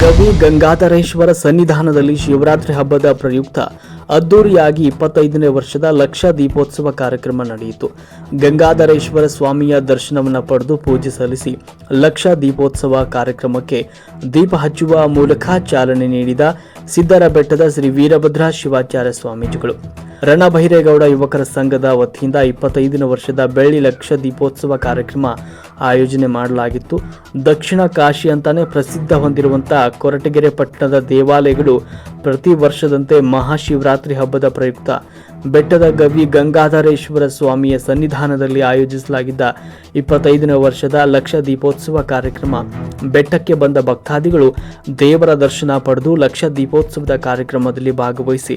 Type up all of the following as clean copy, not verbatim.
ಗವಿ ಗಂಗಾಧರೇಶ್ವರ ಸನ್ನಿಧಾನದಲ್ಲಿ ಶಿವರಾತ್ರಿ ಹಬ್ಬದ ಪ್ರಯುಕ್ತ ಅದ್ದೂರಿಯಾಗಿ 25ನೇ ವರ್ಷದ ಲಕ್ಷ ದೀಪೋತ್ಸವ ಕಾರ್ಯಕ್ರಮ ನಡೆಯಿತು. ಗಂಗಾಧರೇಶ್ವರ ಸ್ವಾಮಿಯ ದರ್ಶನವನ್ನು ಪಡೆದು ಪೂಜೆ ಸಲ್ಲಿಸಿ ಲಕ್ಷ ದೀಪೋತ್ಸವ ಕಾರ್ಯಕ್ರಮಕ್ಕೆ ದೀಪ ಹಚ್ಚುವ ಮೂಲಕ ಚಾಲನೆ ನೀಡಿದ ಸಿದ್ದರಬೆಟ್ಟದ ಶ್ರೀ ವೀರಭದ್ರ ಶಿವಾಚಾರ್ಯ ಸ್ವಾಮೀಜಿಗಳು. ರಣಭೈರೇಗೌಡ ಯುವಕರ ಸಂಘದ ವತಿಯಿಂದ 25ನೇ ವರ್ಷದ ಬೆಳ್ಳಿ ಲಕ್ಷ ದೀಪೋತ್ಸವ ಕಾರ್ಯಕ್ರಮ ಆಯೋಜನೆ ಮಾಡಲಾಗಿತ್ತು. ದಕ್ಷಿಣ ಕಾಶಿ ಅಂತಾನೆ ಪ್ರಸಿದ್ಧ ಹೊಂದಿರುವಂತಹ ಕೊರಟಗೆರೆ ಪಟ್ಟಣದ ದೇವಾಲಯಗಳು ಪ್ರತಿ ವರ್ಷದಂತೆ ಮಹಾಶಿವರಾತ್ರಿ ಹಬ್ಬದ ಪ್ರಯುಕ್ತ ಬೆಟ್ಟದ ಗವಿ ಗಂಗಾಧರೇಶ್ವರ ಸ್ವಾಮಿಯ ಸನ್ನಿಧಾನದಲ್ಲಿ ಆಯೋಜಿಸಲಾಗಿದ್ದ 25ನೇ ವರ್ಷದ ಲಕ್ಷ ದೀಪೋತ್ಸವ ಕಾರ್ಯಕ್ರಮ ಬೆಟ್ಟಕ್ಕೆ ಬಂದ ಭಕ್ತಾದಿಗಳು ದೇವರ ದರ್ಶನ ಪಡೆದು ಲಕ್ಷ ದೀಪೋತ್ಸವದ ಕಾರ್ಯಕ್ರಮದಲ್ಲಿ ಭಾಗವಹಿಸಿ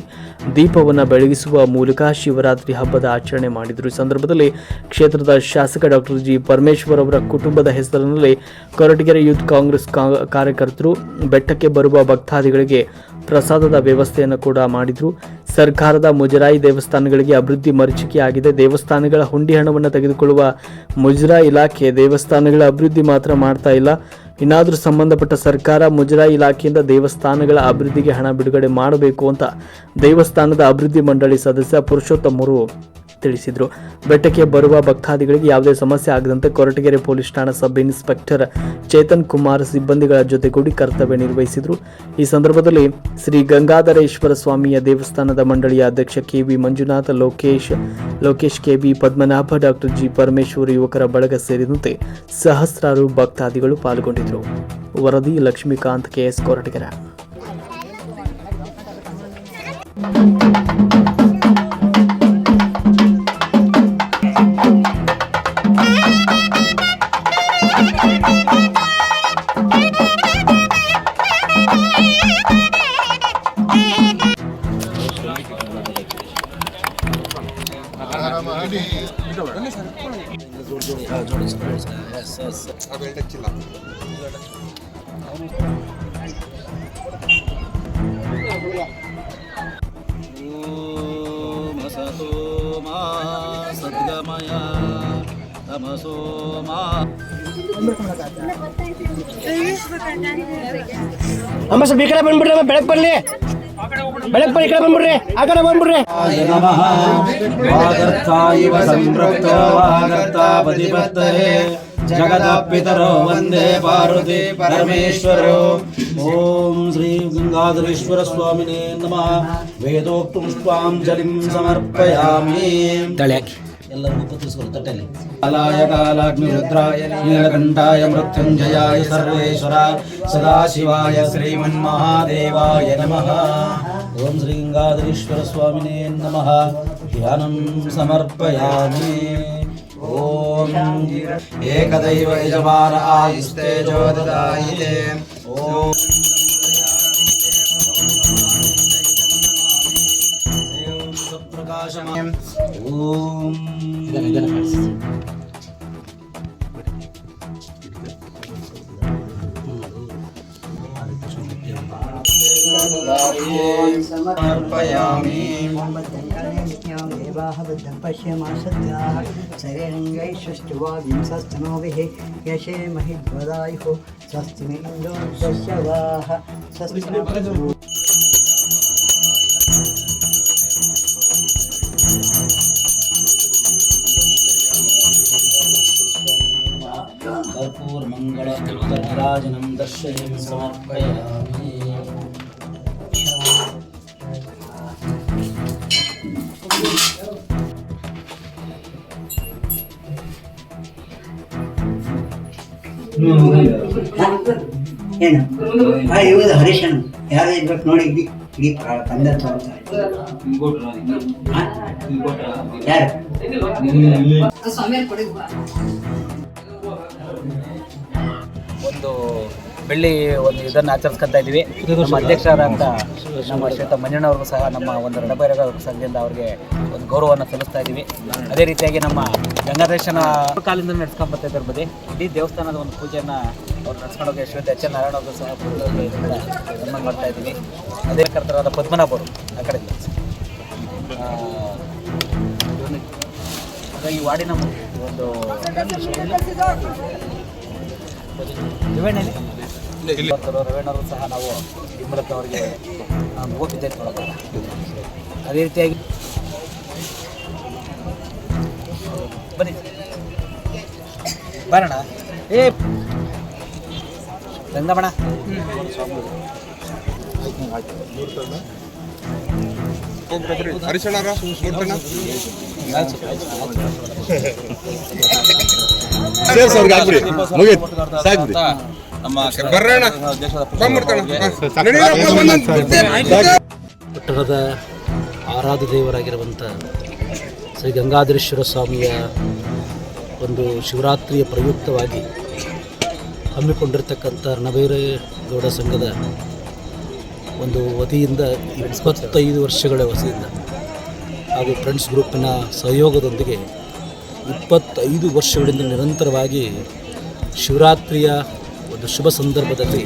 ದೀಪವನ್ನು ಬೆಳಗಿಸುವ ಮೂಲಕ ಶಿವರಾತ್ರಿ ಹಬ್ಬದ ಆಚರಣೆ ಮಾಡಿದರು. ಈ ಸಂದರ್ಭದಲ್ಲಿ ಕ್ಷೇತ್ರದ ಶಾಸಕ ಡಾಕ್ಟರ್ ಜಿ ಪರಮೇಶ್ವರ್ ಅವರ ಕುಟುಂಬದ ಹೆಸರಿನಲ್ಲಿ ಕೊರಟಗೆರೆ ಯೂತ್ ಕಾಂಗ್ರೆಸ್ ಕಾರ್ಯಕರ್ತರು ಬೆಟ್ಟಕ್ಕೆ ಬರುವ ಭಕ್ತಾದಿಗಳಿಗೆ ಪ್ರಸಾದದ ವ್ಯವಸ್ಥೆಯನ್ನು ಕೂಡ ಮಾಡಿದ್ರು. ಸರ್ಕಾರದ ಮುಜರಾಯಿ ದೇವಸ್ಥಾನಗಳಿಗೆ ಅಭಿವೃದ್ಧಿ ಮರೀಚಿಕೆಯಾಗಿದೆ. ದೇವಸ್ಥಾನಗಳ ಹುಂಡಿ ಹಣವನ್ನು ತೆಗೆದುಕೊಳ್ಳುವ ಮುಜರಾಯಿ ಇಲಾಖೆ ದೇವಸ್ಥಾನಗಳ ಅಭಿವೃದ್ಧಿ ಮಾತ್ರ ಮಾಡ್ತಾ ಇಲ್ಲ. ಇನ್ನಾದರೂ ಸಂಬಂಧಪಟ್ಟ ಸರ್ಕಾರ ಮುಜರಾಯಿ ಇಲಾಖೆಯಿಂದ ದೇವಸ್ಥಾನಗಳ ಅಭಿವೃದ್ಧಿಗೆ ಹಣ ಬಿಡುಗಡೆ ಮಾಡಬೇಕು ಅಂತ ದೇವಸ್ಥಾನದ ಅಭಿವೃದ್ಧಿ ಮಂಡಳಿ ಸದಸ್ಯ ಪುರುಷೋತ್ತಮರು ತಿಳಿಸಿದರು. ಬೆಟ್ಟಕ್ಕೆ ಬರುವ ಭಕ್ತಾದಿಗಳಿಗೆ ಯಾವುದೇ ಸಮಸ್ಯೆ ಆಗದಂತೆ ಕೊರಟಗೆರೆ ಪೊಲೀಸ್ ಠಾಣಾ ಸಬ್ ಇನ್ಸ್ಪೆಕ್ಟರ್ ಚೇತನ್ ಕುಮಾರ್ ಸಿಬ್ಬಂದಿಗಳ ಜೊತೆಗೂಡಿ ಕರ್ತವ್ಯ ನಿರ್ವಹಿಸಿದರು. ಈ ಸಂದರ್ಭದಲ್ಲಿ ಶ್ರೀ ಗಂಗಾಧರೇಶ್ವರ ಸ್ವಾಮಿಯ ದೇವಸ್ಥಾನದ ಮಂಡಳಿಯ ಅಧ್ಯಕ್ಷ KV Manjunath, Lokesh KB, Padmanabha, doctor G Parameshwar, ಯುವಕರ ಬಳಗ ಸೇರಿದಂತೆ ಸಹಸ್ರಾರು ಭಕ್ತಾದಿಗಳು ಪಾಲ್ಗೊಂಡಿದ್ದರು. ವರದಿ ಲಕ್ಷ್ಮೀಕಾಂತ್, ಕೆಎಸ್, ಕೊರಟಗೆರೆ. ಅಮ್ಮ ಸ್ವಲ್ಪ ಈ ಕಡೆ ಬಂದ್ಬಿಡ್ರಿ, ಬೆಳಕ್ ಬರ್ಲಿ, ಬೆಳಕ್ ಬರ್ಲಿ, ಈ ಕಡೆ ಬಂದ್ಬಿಡ್ರಿ, ಆ ಕಡೆ ಬಂದ್ಬಿಡ್ರಿ. ಜಗದಪಿತರೋ ವಂದೇ ಪಾರ್ವತಿ ಪರಮೇಶ್ವರೋ. ಓಂ ಶ್ರೀ ಗಂಗಾಧರೇಶ್ವರ ಸ್ವಾಮಿನೇ ನಮಃ. ವೇದೋಕ್ತಂ ಪುಷ್ಪಾಂಜಲಿಂ ಸಮರ್ಪಯಾಮಿ. ಎಲ್ಲರೂ ಪತ್ರಿಸ್ಕೊಂಡು ತಟ್ಟೆಯಲ್ಲಿ. ಕಾಲಾಯ ಕಾಲಾಗ್ನಿ ರುದ್ರಾಯ ನೀಲಕಂಠಾಯ ಮೃತ್ಯುಂಜಯಾಯ ಸರ್ವೇಶ್ವರ ಸದಾಶಿವಾಯ ಶ್ರೀಮನ್ಮಹಾದೇವಾಯ ನಮಃ. ಓಂ ಶ್ರೀ ಗಂಗಾಧರೇಶ್ವರ ಸ್ವಾಮಿನೇ ನಮಃ. ಧ್ಯಾನಂ ಸಮರ್ಪಯಾಮಿ. ಓಂ ಏಕದೈವ ಯಜಮಾನ ಆಯುಸ್ತೇಜೋ ದದಾಯಿತೆ. ಓಂ ಸತ್ಪ್ರಕಾಶಮಾನ್. ಓಂ ಸಮರ್ಪಯಾಮಿ. ಸರೇಣಂಗೈ ಸೃಷ್ಟಿವಾ ವಿಂಸಸ್ತನೋಭಿಃ ಯಶೇ ಮಹಿದ್ವದಾಯುಃ ಸ್ವಸ್ತಿ ನ ಇಂದ್ರೋ ದಶ್ಯವಾಹ ಸ್ವಸ್ತಿ ನ ಕರ್ಪೂರ ಮಂಗಳ ವಿರಾಜನಂ ದರ್ಶಯಂ ಸಮರ್ಪಯಾಮಿ. ಏನು ಇವಾಗ ಹರೀಶನ್ ಯಾರು ಇರ್ಬೇಕು ನೋಡಿ, ಇಡೀ ತಂದೆ ಯಾರು ಒಂದು ಬೆಳ್ಳಿ ಇದನ್ನು ಆಚರಿಸ್ಕೊತಾ ಇದ್ದೀವಿ. ನಮ್ಮ ಅಧ್ಯಕ್ಷರಾದಂಥ ನಮ್ಮ ಶ್ರೀಯುತ ಮಂಜಣ್ಣವ್ರಿಗೂ ಸಹ ನಮ್ಮ ಒಂದು ರಣಭೈರೇಗೌಡ ಸಂಘದಿಂದ ಅವ್ರಿಗೆ ಒಂದು ಗೌರವವನ್ನು ಸಲ್ಲಿಸ್ತಾ ಇದ್ದೀವಿ. ಅದೇ ರೀತಿಯಾಗಿ ನಮ್ಮ ಗಂಗಾಧರೇಶನ ಕಾಲದಿಂದ ನಡ್ಸ್ಕೊಂಡು ಬರ್ತಾ ಇದ್ದಾರೆ ಬದಿ ಇಡೀ ದೇವಸ್ಥಾನದ ಒಂದು ಪೂಜೆಯನ್ನು ಅವ್ರು ನಡ್ಸ್ಕೊಂಡೋಗಿ ಶ್ರೀಯುತ ಎಚ್ ಎನ್ ನಾರಾಯಣ ಅವರು ಸಹ ಸನ್ಮಾನ ಮಾಡ್ತಾ ಇದ್ದೀವಿ. ಅದೇ ಕರ್ತರಾದ ಪದ್ಮನಾಭ ಅವರು ಆ ಕಡೆ ಹಾಗಾಗಿ ವಾರ್ಡಿನ ಒಂದು ವಿವರಣೆಯಲ್ಲಿ ರವೀಣರು ಸಹ ನಾವು ಈ ಮೂಲಕ ಅವರಿಗೆ ಹೋಗಿದ್ದೆ ಅದೇ ರೀತಿಯಾಗಿ ಬನ್ನಿ ಬರೋಣ ಏ ರಂಗಮಣ ಪಟ್ಟಣದ ಆರಾಧ್ಯ ದೇವರಾಗಿರುವಂಥ ಶ್ರೀ ಗಂಗಾಧರೇಶ್ವರ ಸ್ವಾಮಿಯ ಒಂದು ಶಿವರಾತ್ರಿಯ ಪ್ರಯುಕ್ತವಾಗಿ ಹಮ್ಮಿಕೊಂಡಿರ್ತಕ್ಕಂಥ ರಣಬೈರೇಗೌಡ ಸಂಘದ ಒಂದು ವತಿಯಿಂದ 25 ವರ್ಷಗಳ ವಸತಿಯಿಂದ ಹಾಗೂ ಫ್ರೆಂಡ್ಸ್ ಗ್ರೂಪಿನ ಸಹಯೋಗದೊಂದಿಗೆ 25 ವರ್ಷಗಳಿಂದ ನಿರಂತರವಾಗಿ ಶಿವರಾತ್ರಿಯ ಒಂದು ಶುಭ ಸಂದರ್ಭದಲ್ಲಿ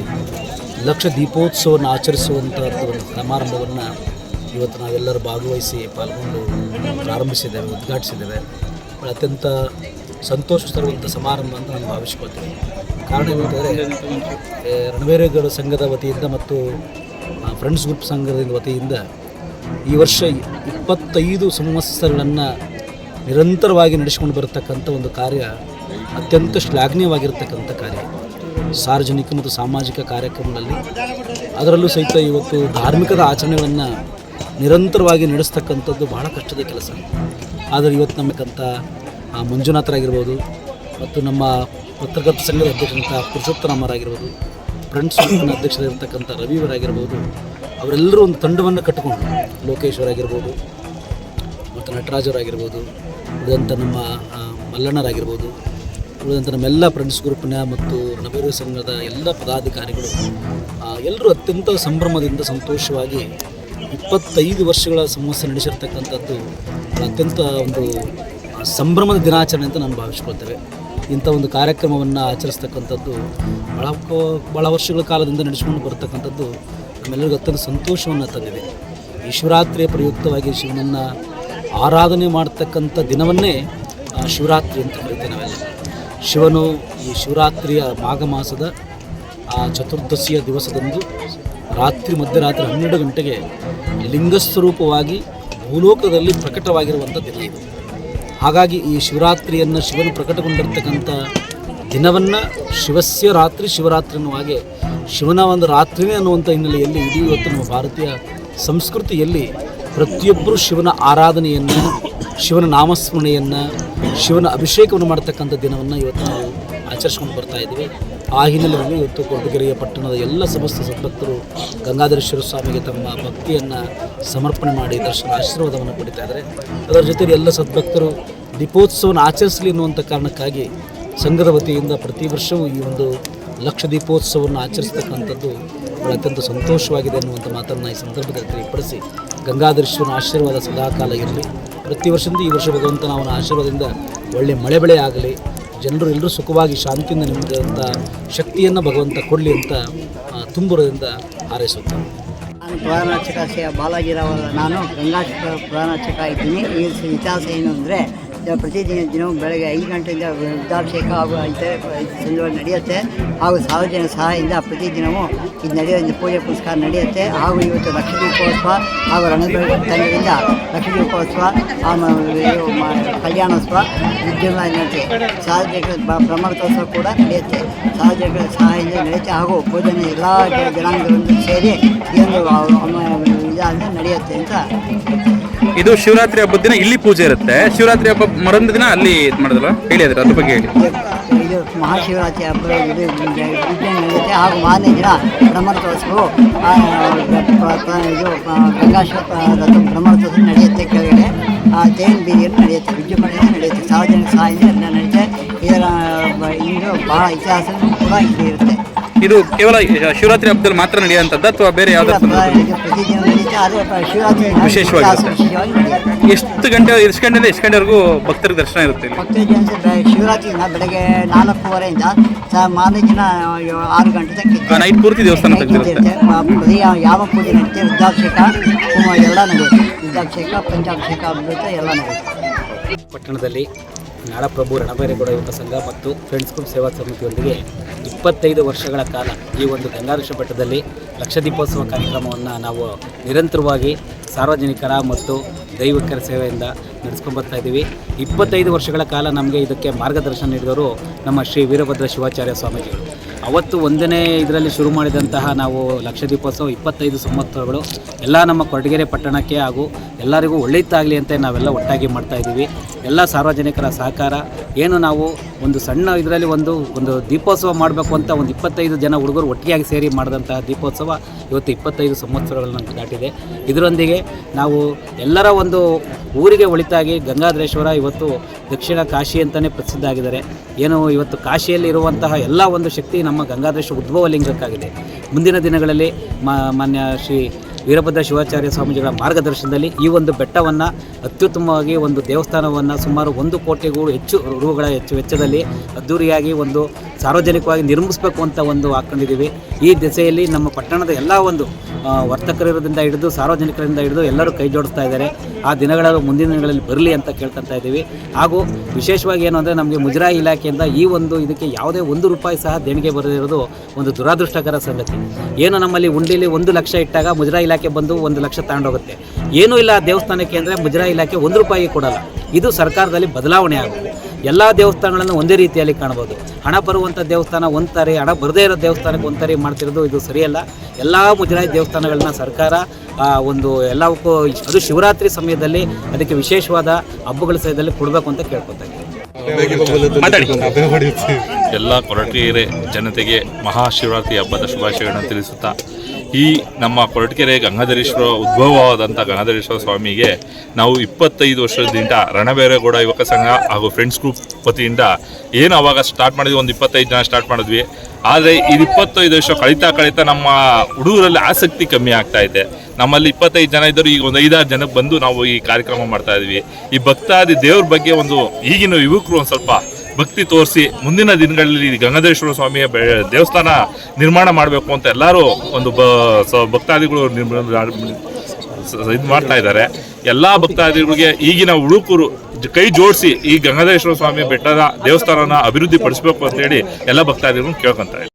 ಲಕ್ಷ ದೀಪೋತ್ಸವವನ್ನು ಆಚರಿಸುವಂಥದ್ದು ಒಂದು ಸಮಾರಂಭವನ್ನು ಇವತ್ತು ನಾವೆಲ್ಲರೂ ಭಾಗವಹಿಸಿ ಪಾಲ್ಗೊಂಡು ಪ್ರಾರಂಭಿಸಿದ್ದೇವೆ, ಉದ್ಘಾಟಿಸಿದ್ದೇವೆ. ಅತ್ಯಂತ ಸಂತೋಷ ತರುವಂಥ ಸಮಾರಂಭ ಅಂತ ನಾನು ಭಾವಿಸ್ಕೊಳ್ತೀನಿ. ಕಾರಣ ಏನಂತಂದರೆ ರಣಬೈರೇಗೌಡ ಸಂಘದ ವತಿಯಿಂದ ಮತ್ತು ಫ್ರೆಂಡ್ಸ್ ಗ್ರೂಪ್ ಸಂಘದ ವತಿಯಿಂದ ಈ ವರ್ಷ 25 ಸಂವತ್ಸರಗಳನ್ನು ನಿರಂತರವಾಗಿ ನಡೆಸಿಕೊಂಡು ಬರತಕ್ಕಂಥ ಒಂದು ಕಾರ್ಯ ಅತ್ಯಂತ ಶ್ಲಾಘನೀಯವಾಗಿರ್ತಕ್ಕಂಥ ಕಾರ್ಯ. ಸಾರ್ವಜನಿಕ ಮತ್ತು ಸಾಮಾಜಿಕ ಕಾರ್ಯಕ್ರಮಗಳಲ್ಲಿ ಅದರಲ್ಲೂ ಸಹಿತ ಇವತ್ತು ಧಾರ್ಮಿಕದ ಆಚರಣೆಗಳನ್ನು ನಿರಂತರವಾಗಿ ನಡೆಸ್ತಕ್ಕಂಥದ್ದು ಬಹಳ ಕಷ್ಟದ ಕೆಲಸ. ಆದರೆ ಇವತ್ತು ನಮ್ಮಕ್ಕಂಥ ಮಂಜುನಾಥರಾಗಿರ್ಬೋದು ಮತ್ತು ನಮ್ಮ ಪತ್ರಕರ್ತ ಸಂಘದ ಅಧ್ಯಕ್ಷರಂಥ ಪುರುಷೋತ್ತಮರಾಗಿರ್ಬೋದು, ಫ್ರೆಂಡ್ಸ್ ಗ್ರೂಪ್ನ ಅಧ್ಯಕ್ಷರಾಗಿರ್ತಕ್ಕಂಥ ರವಿಯವರಾಗಿರ್ಬೋದು, ಅವರೆಲ್ಲರೂ ಒಂದು ತಂಡವನ್ನು ಕಟ್ಟಿಕೊಂಡು ಲೋಕೇಶ್ವರಾಗಿರ್ಬೋದು ಮತ್ತು ನಟರಾಜರಾಗಿರ್ಬೋದು, ಉಳಿದಂಥ ನಮ್ಮ ಮಲ್ಲಣ್ಣರಾಗಿರ್ಬೋದು, ಉಳಿದಂಥ ನಮ್ಮೆಲ್ಲ ಫ್ರೆಂಡ್ಸ್ ಗ್ರೂಪಿನ ಮತ್ತು ರಣಬೈರೇಗೌಡ ಸಂಘದ ಎಲ್ಲ ಪದಾಧಿಕಾರಿಗಳು ಎಲ್ಲರೂ ಅತ್ಯಂತ ಸಂಭ್ರಮದಿಂದ ಸಂತೋಷವಾಗಿ 25 ವರ್ಷಗಳ ಸಂವತ್ಸರ ನಡೆಸಿರ್ತಕ್ಕಂಥದ್ದು ಅತ್ಯಂತ ಒಂದು ಸಂಭ್ರಮದ ದಿನಾಚರಣೆ ಅಂತ ನಾನು ಭಾವಿಸ್ಕೊಳ್ತೇವೆ. ಇಂಥ ಒಂದು ಕಾರ್ಯಕ್ರಮವನ್ನು ಆಚರಿಸ್ತಕ್ಕಂಥದ್ದು ಭಾಳ ವರ್ಷಗಳ ಕಾಲದಿಂದ ನಡೆಸಿಕೊಂಡು ಬರ್ತಕ್ಕಂಥದ್ದು ನಮ್ಮೆಲ್ಲರಿಗೂ ಅತ್ಯಂತ ಸಂತೋಷವನ್ನು ತಂದಿದೆ. ಈ ಶಿವರಾತ್ರಿಯ ಪ್ರಯುಕ್ತವಾಗಿ ಶಿವನನ್ನು ಆರಾಧನೆ ಮಾಡ್ತಕ್ಕಂಥ ದಿನವನ್ನೇ ಶಿವರಾತ್ರಿ ಅಂತ ಕರೀತೇವೆ ನಾವೆಲ್ಲ. ಶಿವನು ಈ ಶಿವರಾತ್ರಿಯ ಮಾಘ ಮಾಸದ ಚತುರ್ದಶಿಯ ದಿವಸದಂದು ಮಧ್ಯರಾತ್ರಿ 12 ಗಂಟೆಗೆ ಲಿಂಗಸ್ವರೂಪವಾಗಿ ಭೂಲೋಕದಲ್ಲಿ ಪ್ರಕಟವಾಗಿರುವಂಥ ದಿನ ಇದು. ಹಾಗಾಗಿ ಈ ಶಿವರಾತ್ರಿಯನ್ನು ಶಿವನು ಪ್ರಕಟಗೊಂಡಿರ್ತಕ್ಕಂಥ ದಿನವನ್ನು ಶಿವಸ್ಯ ರಾತ್ರಿ ಶಿವರಾತ್ರಿ ಅನ್ನುವ ಹಾಗೆ ಶಿವನ ಒಂದು ರಾತ್ರಿನೇ ಅನ್ನುವಂಥ ಹಿನ್ನೆಲೆಯಲ್ಲಿ ಇಡೀ ಇವತ್ತು ನಮ್ಮ ಭಾರತೀಯ ಸಂಸ್ಕೃತಿಯಲ್ಲಿ ಪ್ರತಿಯೊಬ್ಬರು ಶಿವನ ಆರಾಧನೆಯನ್ನು, ಶಿವನ ನಾಮಸ್ಮರಣೆಯನ್ನು, ಶಿವನ ಅಭಿಷೇಕವನ್ನು ಮಾಡ್ತಕ್ಕಂಥ ದಿನವನ್ನು ಇವತ್ತು ನಾವು ಆಚರಿಸ್ಕೊಂಡು ಬರ್ತಾ ಇದ್ದೀವಿ. ಆ ಹಿನ್ನೆಲೆಯಲ್ಲಿ ಇವತ್ತು ಕೊರಟಗೆರೆಯ ಪಟ್ಟಣದ ಎಲ್ಲ ಸಮಸ್ತ ಸದ್ಭಕ್ತರು ಗಂಗಾಧರೇಶ್ವರ ಸ್ವಾಮಿಗೆ ತಮ್ಮ ಭಕ್ತಿಯನ್ನು ಸಮರ್ಪಣೆ ಮಾಡಿ ದರ್ಶನ ಆಶೀರ್ವಾದವನ್ನು ಪಡಿತಾ ಇದ್ದಾರೆ. ಅದರ ಜೊತೆಗೆ ಎಲ್ಲ ಸದ್ಭಕ್ತರು ದೀಪೋತ್ಸವವನ್ನು ಆಚರಿಸಲಿ ಅನ್ನುವಂಥ ಕಾರಣಕ್ಕಾಗಿ ಸಂಘದ ವತಿಯಿಂದ ಪ್ರತಿ ವರ್ಷವೂ ಈ ಒಂದು ಲಕ್ಷ ದೀಪೋತ್ಸವವನ್ನು ಆಚರಿಸ್ತಕ್ಕಂಥದ್ದು ಅತ್ಯಂತ ಸಂತೋಷವಾಗಿದೆ ಅನ್ನುವಂಥ ಮಾತನ್ನು ಈ ಸಂದರ್ಭದಲ್ಲಿ ತಿಳಿಪಡಿಸಿ ಗಂಗಾಧರೇಶ್ವರನ ಆಶೀರ್ವಾದ ಸದಾಕಾಲ ಇರಲಿ. ಪ್ರತಿ ವರ್ಷದಿಂದ ಈ ವರ್ಷ ಭಗವಂತನ ಅವನ ಆಶೀರ್ವಾದದಿಂದ ಒಳ್ಳೆಯ ಮಳೆ ಬೆಳೆ ಆಗಲಿ, ಜನರು ಎಲ್ಲರೂ ಸುಖವಾಗಿ ಶಾಂತಿಯಿಂದ ನಿಮ್ಮದಂಥ ಶಕ್ತಿಯನ್ನು ಭಗವಂತ ಕೊಡಲಿ ಅಂತ ತುಂಬುರದಿಂದ ಹಾರೈಸುತ್ತಾರೆ. ನಾನು ಪುರಾಣಾರ್ಚಕ ಶ್ರೀ ಬಾಲಾಜಿರಾವ್, ನಾನು ಗಂಗಾ ಪುರಾಣಾರ್ಚಕ ಇದ್ದೀನಿ. ಈ ಇತಿಹಾಸ ಏನು ಅಂದರೆ ಪ್ರತಿದಿನವೂ ಬೆಳಗ್ಗೆ 5 ಗಂಟೆಯಿಂದ ರುದ್ರಾಭಿಷೇಕ ಹಾಗೂ ಇತರೆ ಸಂದರ್ಭ ನಡೆಯುತ್ತೆ. ಹಾಗೂ ಸಾರ್ವಜನಿಕ ಸಹಾಯದಿಂದ ಪ್ರತಿದಿನವೂ ಇದು ನಡೆಯೋದ್ರಿಂದ ಪೂಜೆ ಪುರಸ್ಕಾರ ನಡೆಯುತ್ತೆ. ಹಾಗೂ ಇವತ್ತು ಲಕ್ಷ ದೀಪೋತ್ಸವ ಹಾಗೂ ರಣಬೈರೇಗೌಡ ತಂಡದಿಂದ ಲಕ್ಷ ದೀಪೋತ್ಸವ, ಕಲ್ಯಾಣೋತ್ಸವ, ವಿದ್ಯುನ್ಮಾನ ನಡೆಯುತ್ತೆ. ಸಾರ್ವಜನಿಕ ಬ್ರಹ್ಮರಥೋತ್ಸವ ಕೂಡ ನಡೆಯುತ್ತೆ. ಸಾರ್ವಜನಿಕರ ಸಹಾಯದಿಂದ ನಡೆಯುತ್ತೆ. ಹಾಗೂ ಪೂಜನೆ ಎಲ್ಲ ಜನಾಂಗಗಳನ್ನು ಸೇರಿ ಈ ಒಂದು ಇದಾದ ನಡೆಯುತ್ತೆ ಅಂತ. ಇದು ಶಿವರಾತ್ರಿ ಹಬ್ಬದ ದಿನ ಇಲ್ಲಿ ಪೂಜೆ ಇರುತ್ತೆ. ಶಿವರಾತ್ರಿ ಹಬ್ಬ ಮರೊಂದು ದಿನ ಅಲ್ಲಿ ಇದು ಮಾಡೋದಲ್ಲ, ಹೇಳಿ ಅದ್ರ ಬಗ್ಗೆ ಹೇಳಿ. ಇದು ಮಹಾಶಿವರಾತ್ರಿ ಹಬ್ಬ ಇದು ನಡೆಯುತ್ತೆ. ಹಾಗೂ ಮಾರನೇ ದಿನ ಬ್ರಹ್ಮರಥೋತ್ಸವವು ಇದು ಗಂಗಾಶ್ವರ ಬ್ರಹ್ಮರಥೋತ್ಸವ ನಡೆಯುತ್ತೆ. ಕೆಳಗಡೆ ದೇವನ ಬೀದಿಯಲ್ಲಿ ನಡೆಯುತ್ತೆ, ವಿಜೃಂಭಣೆಯಿಂದ ನಡೆಯುತ್ತೆ. ಸಾರ್ವಜನಿಕ ಸಹಾಯದಿಂದ ನಡೆಯುತ್ತೆ. ಇದರ ಇದು ಬಹಳ ಇತಿಹಾಸ ಕೂಡ ಇಲ್ಲಿ ಇರುತ್ತೆ. ಇದು ಕೇವಲ ಶಿವರಾತ್ರಿ ಹಬ್ಬದಲ್ಲಿ ಮಾತ್ರ ನಡೆಯುವಂಥದ್ದು ಅಥವಾ ಬೇರೆ ಯಾವ್ದಾದ್ರು ಪ್ರತಿದಿನ ನಡೆಯುತ್ತೆ. ಆದರೆ ಶಿವರಾತ್ರಿ ವಿಶೇಷವಾಗಿ ಎಷ್ಟು ಗಂಟೆಯಿಂದ ಎಷ್ಟು ಗಂಟೆವರೆಗೂ ಭಕ್ತರಿಗೆ ದರ್ಶನ ಇರುತ್ತೆ? ಶಿವರಾತ್ರಿ ದಿನ ಬೆಳಗ್ಗೆ 4:30 ಮಾರನೇ ದಿನ 6 ಗಂಟೆ ತನಕ ನೈಟ್ ಪೂರ್ತಿ ದೇವಸ್ಥಾನ ತೆಗೆದಿರುತ್ತೆ. ಯಾವ ಪೂಜೆ ನಡೆಯುತ್ತೆ, ರುದ್ರಾಭಿಷೇಕ ಎಲ್ಲ ನಡೆಯುತ್ತೆ. ರುದ್ರಾಭಿಷೇಕ, ಪಂಚಾಭಿಷೇಕ, ಅಮೃತ ಎಲ್ಲ ನಡೆಯುತ್ತೆ. ಪಟ್ಟಣದಲ್ಲಿ ನಾಡಪ್ರಭು ರಣಬೈರೇಗೌಡ ಯುವಕ ಸಂಘ ಮತ್ತು ಫ್ರೆಂಡ್ಸ್ ಗ್ರೂಪ್ ಸೇವಾ ಸಮಿತಿಯೊಂದಿಗೆ 25 ವರ್ಷಗಳ ಕಾಲ ಈ ಒಂದು ಗಂಗಾಧರೇಶ್ವರ ಬೆಟ್ಟದಲ್ಲಿ ಲಕ್ಷ ದೀಪೋತ್ಸವ ಕಾರ್ಯಕ್ರಮವನ್ನು ನಾವು ನಿರಂತರವಾಗಿ ಸಾರ್ವಜನಿಕರ ಮತ್ತು ದೈವಿಕರ ಸೇವೆಯಿಂದ ನಡೆಸ್ಕೊಂಡ್ಬರ್ತಾ ಇದ್ದೀವಿ. 25 ವರ್ಷಗಳ ಕಾಲ ನಮಗೆ ಇದಕ್ಕೆ ಮಾರ್ಗದರ್ಶನ ನೀಡಿದವರು ನಮ್ಮ ಶ್ರೀ ವೀರಭದ್ರ ಶಿವಾಚಾರ್ಯ ಸ್ವಾಮೀಜಿಗಳು. ಅವತ್ತು ಒಂದನೇ ಇದರಲ್ಲಿ ಶುರು ಮಾಡಿದಂತಹ ನಾವು ಲಕ್ಷ ದೀಪೋತ್ಸವ 25 ಸಂವತ್ಸರಗಳು ಎಲ್ಲ ನಮ್ಮ ಕೊರಟಗೆರೆ ಪಟ್ಟಣಕ್ಕೆ ಹಾಗೂ ಎಲ್ಲರಿಗೂ ಒಳ್ಳೆಯದಾಗಲಿ ಅಂತ ನಾವೆಲ್ಲ ಒಟ್ಟಾಗಿ ಮಾಡ್ತಾಯಿದ್ದೀವಿ. ಎಲ್ಲ ಸಾರ್ವಜನಿಕರ ಸಹಕಾರ ಏನು ನಾವು ಒಂದು ಸಣ್ಣ ಇದರಲ್ಲಿ ಒಂದು ದೀಪೋತ್ಸವ ಮಾಡಬೇಕು ಅಂತ ಒಂದು 25 ಜನ ಹುಡುಗರು ಒಟ್ಟಿಗೆ ಸೇರಿ ಮಾಡಿದಂತಹ ದೀಪೋತ್ಸವ ಇವತ್ತು 25 ಸಂವತ್ಸರಗಳನ್ನು ದಾಟಿದೆ. ಇದರೊಂದಿಗೆ ನಾವು ಎಲ್ಲರ ಒಂದು ಊರಿಗೆ ಒಳಿತಾಗಿ ಗಂಗಾಧರೇಶ್ವರ ಇವತ್ತು ದಕ್ಷಿಣ ಕಾಶಿ ಅಂತಲೇ ಪ್ರಸಿದ್ಧ ಆಗಿದ್ದಾರೆ. ಏನು ಇವತ್ತು ಕಾಶಿಯಲ್ಲಿ ಇರುವಂತಹ ಎಲ್ಲ ಒಂದು ಶಕ್ತಿ ನಮ್ಮ ಗಂಗಾಧರೇಶ್ವರ ಉದ್ಭವ ಲಿಂಗಕ್ಕಾಗಿದೆ. ಮುಂದಿನ ದಿನಗಳಲ್ಲಿ ಮಾನ್ಯ ಶ್ರೀ ವೀರಭದ್ರ ಶಿವಾಚಾರ್ಯ ಸ್ವಾಮೀಜಿಗಳ ಮಾರ್ಗದರ್ಶನದಲ್ಲಿ ಈ ಒಂದು ಬೆಟ್ಟವನ್ನು ಅತ್ಯುತ್ತಮವಾಗಿ ಒಂದು ದೇವಸ್ಥಾನವನ್ನು ಸುಮಾರು 1 ಕೋಟಿಗೂ ಹೆಚ್ಚು ರೂಗಳ ವೆಚ್ಚದಲ್ಲಿ ಅದ್ದೂರಿಯಾಗಿ ಒಂದು ಸಾರ್ವಜನಿಕವಾಗಿ ನಿರ್ಮಿಸಬೇಕು ಅಂತ ಒಂದು ಹಾಕ್ಕೊಂಡಿದ್ದೀವಿ. ಈ ದಿಸೆಯಲ್ಲಿ ನಮ್ಮ ಪಟ್ಟಣದ ಎಲ್ಲ ಒಂದು ವರ್ತಕರಿಂದ ಹಿಡಿದು ಸಾರ್ವಜನಿಕರಿಂದ ಹಿಡಿದು ಎಲ್ಲರೂ ಕೈ ಜೋಡಿಸ್ತಾ ಇದ್ದಾರೆ. ಆ ದಿನಗಳಲ್ಲಿ ಮುಂದಿನ ದಿನಗಳಲ್ಲಿ ಬರಲಿ ಅಂತ ಕೇಳ್ಕೊತಾ ಇದ್ದೀವಿ. ಹಾಗೂ ವಿಶೇಷವಾಗಿ ಏನು ಅಂದರೆ ನಮಗೆ ಮುಜರಾಯಿ ಇಲಾಖೆಯಿಂದ ಈ ಒಂದು ಇದಕ್ಕೆ ಯಾವುದೇ ₹1 ಸಹ ದೇಣಿಗೆ ಬರದಿರೋದು ಒಂದು ದುರಾದೃಷ್ಟಕರ ಸಂಗತಿ. ಏನು ನಮ್ಮಲ್ಲಿ ಉಂಡಿಲಿ 1 ಲಕ್ಷ ಇಟ್ಟಾಗ ಮುಜರಾಯಿ ಇಲಾಖೆ ಬಂದು 1 ಲಕ್ಷ ತಗೊಂಡೋಗುತ್ತೆ. ಏನೂ ಇಲ್ಲ ದೇವಸ್ಥಾನಕ್ಕೆ ಅಂದರೆ ಮುಜರಾಯಿ ಇಲಾಖೆ ₹1 ಕೊಡಲ್ಲ. ಇದು ಸರ್ಕಾರದಲ್ಲಿ ಬದಲಾವಣೆ ಆಗುತ್ತೆ. ಎಲ್ಲ ದೇವಸ್ಥಾನಗಳನ್ನು ಒಂದೇ ರೀತಿಯಲ್ಲಿ ಕಾಣ್ಬೋದು. ಹಣ ಬರುವಂಥ ದೇವಸ್ಥಾನ ಒಂಥರ, ಹಣ ಬರದೇ ಇರೋ ದೇವಸ್ಥಾನಕ್ಕೆ ಒಂಥರ ಮಾಡ್ತಿರೋದು ಇದು ಸರಿಯಲ್ಲ. ಎಲ್ಲ ಮುಜರಾಯಿ ದೇವಸ್ಥಾನಗಳನ್ನ ಸರ್ಕಾರ ಒಂದು ಎಲ್ಲವಕ್ಕೂ ಅದು ಶಿವರಾತ್ರಿ ಸಮಯದಲ್ಲಿ ಅದಕ್ಕೆ ವಿಶೇಷವಾದ ಹಬ್ಬಗಳ ಸಮಯದಲ್ಲಿ ಕೊಡಬೇಕು ಅಂತ ಕೇಳ್ಕೊತಾ ಇದ್ದೀವಿ. ಎಲ್ಲ ಕೊರಟಗೆರೆ ಜನತೆಗೆ ಮಹಾಶಿವರಾತ್ರಿ ಹಬ್ಬದ ಶುಭಾಶಯಗಳನ್ನು ತಿಳಿಸುತ್ತಾ, ಈ ನಮ್ಮ ಕೊರಟಗೆರೆ ಗಂಗಾಧರೇಶ್ವರ ಉದ್ಭವವಾದಂಥ ಗಂಗಾಧರೇಶ್ವರ ಸ್ವಾಮಿಗೆ ನಾವು 25 ವರ್ಷದಿಂದ ರಣಬೈರೇಗೌಡ ಯುವಕ ಸಂಘ ಹಾಗೂ ಫ್ರೆಂಡ್ಸ್ ಗ್ರೂಪ್ ವತಿಯಿಂದ ಏನು ಅವಾಗ ಸ್ಟಾರ್ಟ್ ಮಾಡಿದ್ವಿ, ಒಂದು 25 ಜನ ಸ್ಟಾರ್ಟ್ ಮಾಡಿದ್ವಿ. ಆದರೆ ಇದು 25 ವರ್ಷ ಕಳೀತಾ ನಮ್ಮ ಹುಡುಗರಲ್ಲಿ ಆಸಕ್ತಿ ಕಮ್ಮಿ ಆಗ್ತಾ ಇದೆ. ನಮ್ಮಲ್ಲಿ 25 ಜನ ಇದ್ದರು, ಈಗ ಒಂದು 5-6 ಜನಕ್ಕೆ ಬಂದು ನಾವು ಈ ಕಾರ್ಯಕ್ರಮ ಮಾಡ್ತಾ ಇದ್ವಿ. ಈ ಭಕ್ತಾದಿ ದೇವ್ರ ಬಗ್ಗೆ ಈಗಿನ ಯುವಕರು ಒಂದು ಸ್ವಲ್ಪ ಭಕ್ತಿ ತೋರಿಸಿ ಮುಂದಿನ ದಿನಗಳಲ್ಲಿ ಗಂಗಾಧರೇಶ್ವರ ಸ್ವಾಮಿಯ ದೇವಸ್ಥಾನ ನಿರ್ಮಾಣ ಮಾಡಬೇಕು ಅಂತ ಎಲ್ಲರೂ ಒಂದು ಭಕ್ತಾದಿಗಳು ಇದು ಮಾಡ್ತಾ ಇದ್ದಾರೆ. ಎಲ್ಲ ಭಕ್ತಾದಿಗಳಿಗೆ ಈಗಿನ ಹುಡುಗರು ಕೈ ಜೋಡಿಸಿ ಈ ಗಂಗಾಧರೇಶ್ವರ ಸ್ವಾಮಿ ಬೆಟ್ಟದ ದೇವಸ್ಥಾನನ ಅಭಿವೃದ್ಧಿ ಪಡಿಸಬೇಕು ಅಂತೇಳಿ ಎಲ್ಲ ಭಕ್ತಾದಿಗಳು ಕೇಳ್ಕೊಂತಾರೆ.